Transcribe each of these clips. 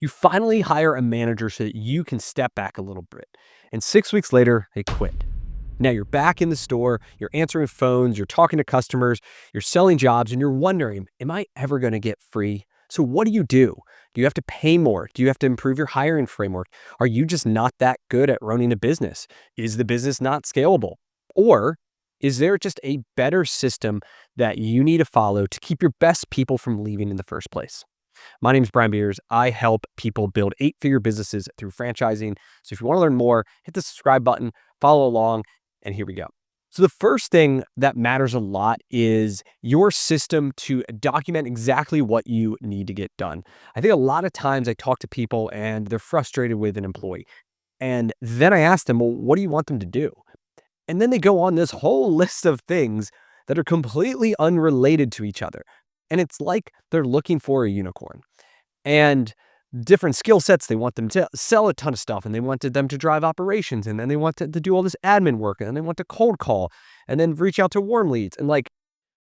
You finally hire a manager so that you can step back a little bit. And 6 weeks later, they quit. Now you're back in the store, you're answering phones, you're talking to customers, you're selling jobs, and you're wondering, am I ever going to get free? So what do? Do you have to pay more? Do you have to improve your hiring framework? Are you just not that good at running a business? Is the business not scalable? Or is there just a better system that you need to follow to keep your best people from leaving in the first place? My name is Brian Beers. I help people build eight-figure businesses through franchising. So if you want to learn more, hit the subscribe button, follow along, and here we go. So the first thing that matters a lot is your system to document exactly what you need to get done. I think a lot of times I talk to people and they're frustrated with an employee. And then I ask them, well, what do you want them to do? And then they go on this whole list of things that are completely unrelated to each other. And it's like they're looking for a unicorn. And different skill sets, they want them to sell a ton of stuff, and they wanted them to drive operations, and then they wanted to do all this admin work, and then they want to cold call, and then reach out to warm leads. And like,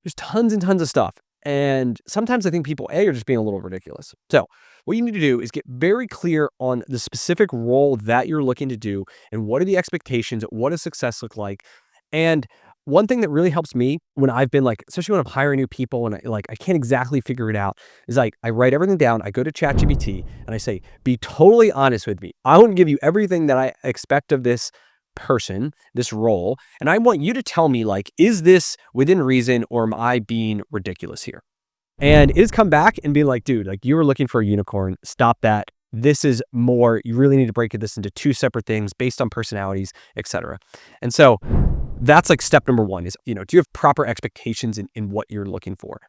there's tons and tons of stuff. And sometimes I think people, A, are just being a little ridiculous. So what you need to do is get very clear on the specific role that you're looking to do and what are the expectations, what does success look like. And one thing that really helps me when I've been like, especially when I'm hiring new people and I can't exactly figure it out, is like I write everything down. I go to ChatGPT and I say, be totally honest with me. I want to give you everything that I expect of this person, this role, and I want you to tell me, like, is this within reason or am I being ridiculous here? And it has come back and be like, dude, like, you were looking for a unicorn. Stop that. This is more, you really need to break this into two separate things based on personalities, etc. And so that's like step number one is, do you have proper expectations in what you're looking for?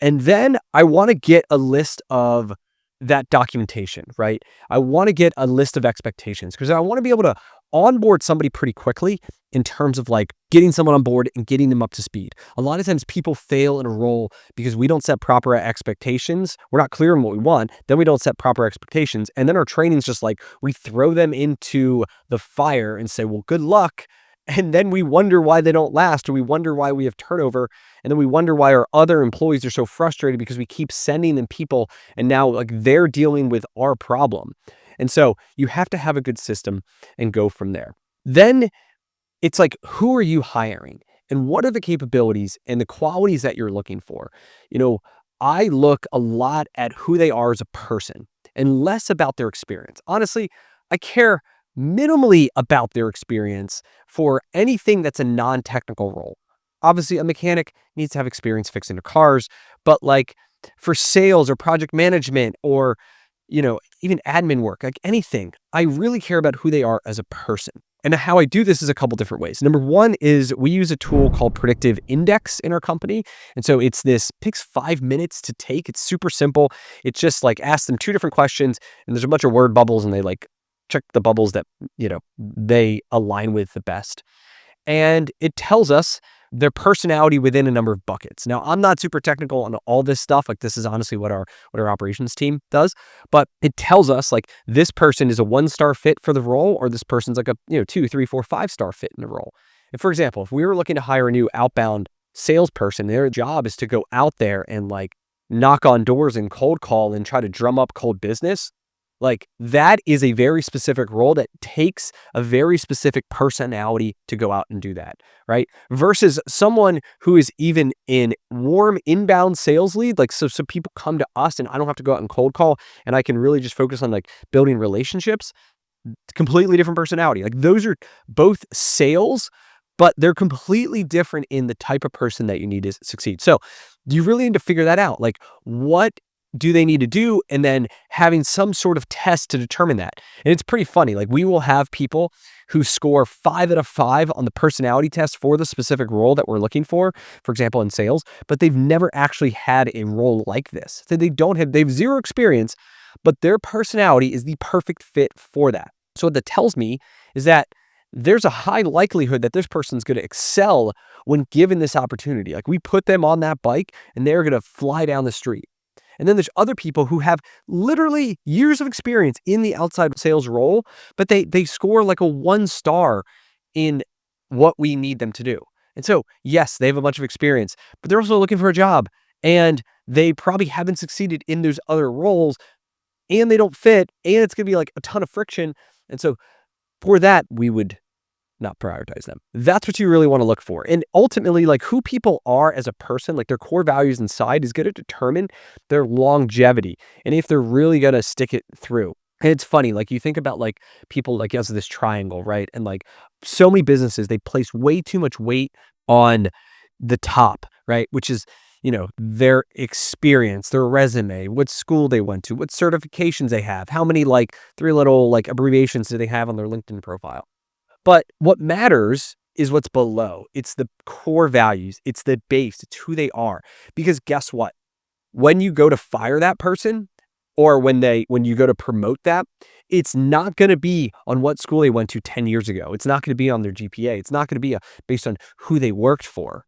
And then I want to get a list of that documentation, right? I want to get a list of expectations because I want to be able to onboard somebody pretty quickly in terms of like getting someone on board and getting them up to speed. A lot of times people fail in a role because we don't set proper expectations. We're not clear on what we want. Then we don't set proper expectations. And then our training's just like, we throw them into the fire and say, well, good luck. And then we wonder why they don't last, or we wonder why we have turnover. And then we wonder why our other employees are so frustrated because we keep sending them people and now like they're dealing with our problem. And so you have to have a good system and go from there. Then it's like, who are you hiring and what are the capabilities and the qualities that you're looking for? I look a lot at who they are as a person and less about their experience. Honestly, I care minimally about their experience for anything that's a non-technical role. Obviously, a mechanic needs to have experience fixing their cars, but like for sales or project management or, even admin work, like anything, I really care about who they are as a person. And how I do this is a couple different ways. Number one is we use a tool called Predictive Index in our company. And so takes 5 minutes to take. It's super simple. It's just like ask them two different questions and there's a bunch of word bubbles and they like check the bubbles that, they align with the best. And it tells us their personality within a number of buckets. Now, I'm not super technical on all this stuff. Like this is honestly what our operations team does, but it tells us like this person is a 1-star fit for the role, or this person's like a 2, 3, 4, 5-star fit in the role. And for example, if we were looking to hire a new outbound salesperson, their job is to go out there and like knock on doors and cold call and try to drum up cold business. Like that is a very specific role that takes a very specific personality to go out and do that, right? Versus someone who is even in warm inbound sales lead. Like, so people come to us and I don't have to go out and cold call and I can really just focus on like building relationships. Completely different personality. Like those are both sales, but they're completely different in the type of person that you need to succeed. So you really need to figure that out. Like what do they need to do? And then having some sort of test to determine that. And it's pretty funny. Like we will have people who score 5 out of 5 on the personality test for the specific role that we're looking for example, in sales, but they've never actually had a role like this. So they have zero experience, but their personality is the perfect fit for that. So what that tells me is that there's a high likelihood that this person's going to excel when given this opportunity. Like we put them on that bike and they're going to fly down the street. And then there's other people who have literally years of experience in the outside sales role, but they score like a 1-star in what we need them to do. And so, yes, they have a bunch of experience, but they're also looking for a job and they probably haven't succeeded in those other roles and they don't fit, and it's going to be like a ton of friction. And so for that, we would not prioritize them. That's what you really want to look for. And ultimately, like who people are as a person, like their core values inside is going to determine their longevity and if they're really going to stick it through. And it's funny, like you think about like people like yes, this triangle, right? And like so many businesses, they place way too much weight on the top, right? Which is, their experience, their resume, what school they went to, what certifications they have, how many like three little like abbreviations do they have on their LinkedIn profile. But what matters is what's below. It's the core values. It's the base. It's who they are. Because guess what? When you go to fire that person or when you go to promote that, it's not going to be on what school they went to 10 years ago. It's not going to be on their GPA. It's not going to be based on who they worked for.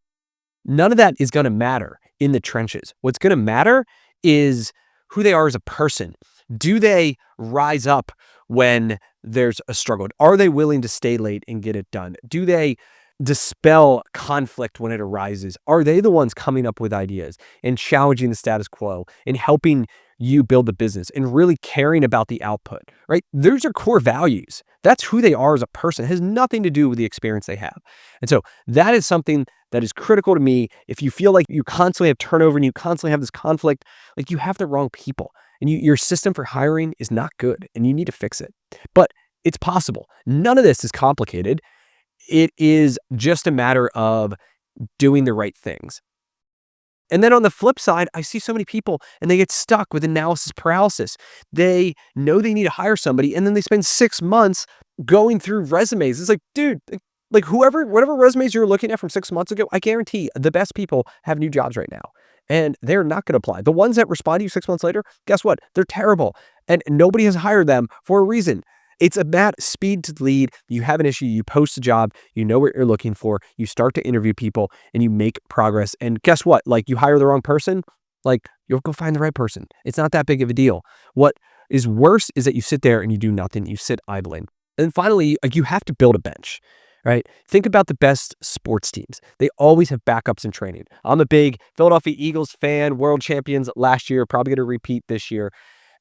None of that is going to matter in the trenches. What's going to matter is who they are as a person. Do they rise up when there's a struggle? Are they willing to stay late and get it done? Do they dispel conflict when it arises? Are they the ones coming up with ideas and challenging the status quo and helping you build the business and really caring about the output, right? Those are core values. That's who they are as a person. It has nothing to do with the experience they have. And so that is something that is critical to me. If you feel like you constantly have turnover and you constantly have this conflict, like you have the wrong people and your system for hiring is not good and you need to fix it. But it's possible. None of this is complicated. It is just a matter of doing the right things. And then on the flip side, I see so many people and they get stuck with analysis paralysis. They know they need to hire somebody and then they spend 6 months going through resumes. It's like, dude, like whatever resumes you're looking at from 6 months ago, I guarantee the best people have new jobs right now and they're not going to apply. The ones that respond to you 6 months later, guess what? They're terrible and nobody has hired them for a reason. It's about speed to lead. You have an issue, you post a job, you know what you're looking for, you start to interview people and you make progress. And guess what? Like you hire the wrong person, like you'll go find the right person. It's not that big of a deal. What is worse is that you sit there and you do nothing. You sit idling. And finally, like you have to build a bench, right? Think about the best sports teams. They always have backups in training. I'm a big Philadelphia Eagles fan, world champions last year, probably going to repeat this year.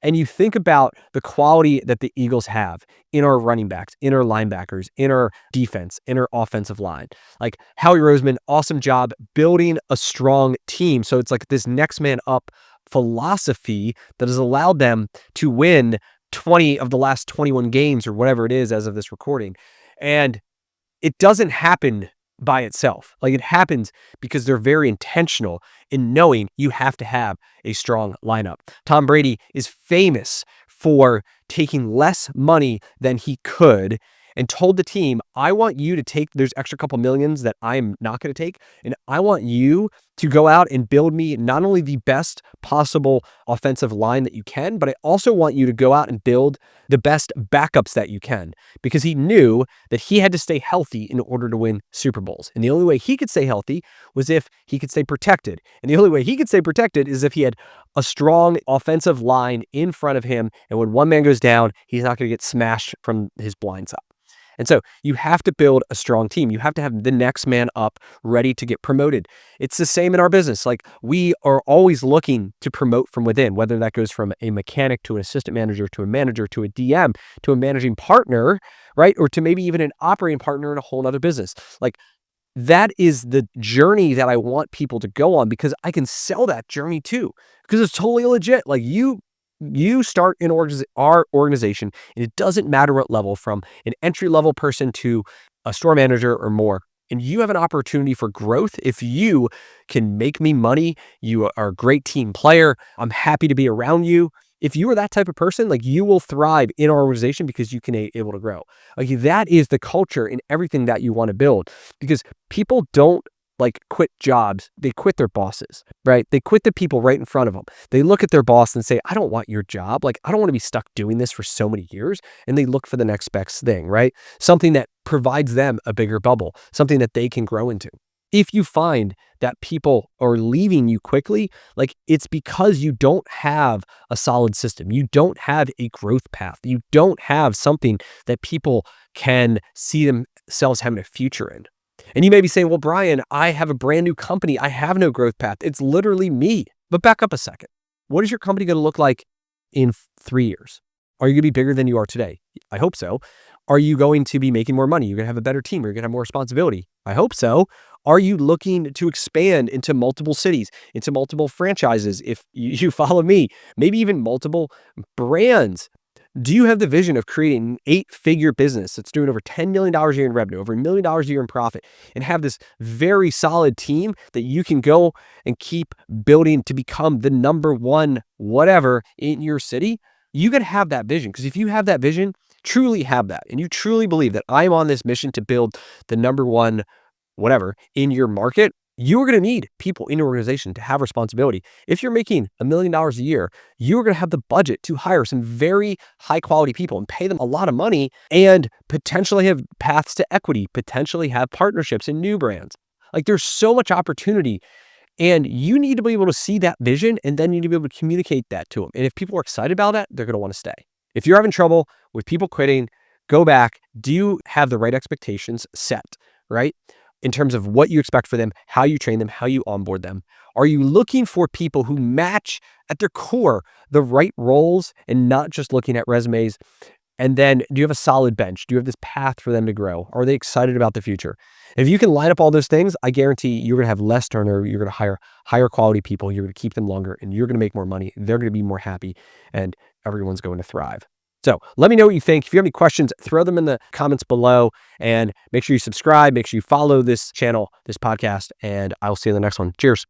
And you think about the quality that the Eagles have in our running backs, in our linebackers, in our defense, in our offensive line. Like Howie Roseman, awesome job building a strong team. So it's like this next man up philosophy that has allowed them to win 20 of the last 21 games or whatever it is as of this recording. And it doesn't happen by itself. Like it happens because they're very intentional in knowing you have to have a strong lineup. Tom Brady is famous for taking less money than he could and told the team, I want you to take, there's extra couple millions that I'm not going to take. And I want you to go out and build me not only the best possible offensive line that you can, but I also want you to go out and build the best backups that you can, because he knew that he had to stay healthy in order to win Super Bowls. And the only way he could stay healthy was if he could stay protected. And the only way he could stay protected is if he had a strong offensive line in front of him. And when one man goes down, he's not going to get smashed from his blind side. And so you have to build a strong team. You have to have the next man up ready to get promoted. It's the same in our business. Like we are always looking to promote from within, whether that goes from a mechanic to an assistant manager, to a manager, to a DM, to a managing partner, right? Or to maybe even an operating partner in a whole other business. Like that is the journey that I want people to go on, because I can sell that journey too, because it's totally legit. Like you start in our organization, and it doesn't matter what level, from an entry-level person to a store manager or more. And you have an opportunity for growth. If you can make me money, you are a great team player, I'm happy to be around you. If you are that type of person, like you will thrive in our organization because you can able to grow. Like that is the culture in everything that you want to build, because people don't like quit jobs. They quit their bosses, right? They quit the people right in front of them. They look at their boss and say, I don't want your job. Like, I don't want to be stuck doing this for so many years. And they look for the next best thing, right? Something that provides them a bigger bubble, something that they can grow into. If you find that people are leaving you quickly, like it's because you don't have a solid system. You don't have a growth path. You don't have something that people can see themselves having a future in. And you may be saying, well, Brian, I have a brand new company. I have no growth path. It's literally me. But back up a second. What is your company going to look like in 3 years? Are you going to be bigger than you are today? I hope so. Are you going to be making more money? You're going to have a better team. You're going to have more responsibility. I hope so. Are you looking to expand into multiple cities, into multiple franchises? If you follow me, maybe even multiple brands. Do you have the vision of creating an 8-figure business that's doing over $10 million a year in revenue, over $1 million a year in profit, and have this very solid team that you can go and keep building to become the number one whatever in your city? You got to have that vision, because if you have that vision, truly have that, and you truly believe that I'm on this mission to build the number one whatever in your market, you're going to need people in your organization to have responsibility. If you're making $1 million a year, you're going to have the budget to hire some very high quality people and pay them a lot of money, and potentially have paths to equity, potentially have partnerships in new brands. Like, there's so much opportunity, and you need to be able to see that vision, and then you need to be able to communicate that to them. And if people are excited about that, they're going to want to stay. If you're having trouble with people quitting, go back. Do you have the right expectations set, right? In terms of what you expect for them, how you train them, how you onboard them. Are you looking for people who match at their core the right roles, and not just looking at resumes? And then, do you have a solid bench? Do you have this path for them to grow? Are they excited about the future? If you can line up all those things, I guarantee you're going to have less turnover. You're going to hire higher quality people. You're going to keep them longer, and you're going to make more money. They're going to be more happy, and everyone's going to thrive. So let me know what you think. If you have any questions, throw them in the comments below, and make sure you subscribe. Make sure you follow this channel, this podcast, and I'll see you in the next one. Cheers.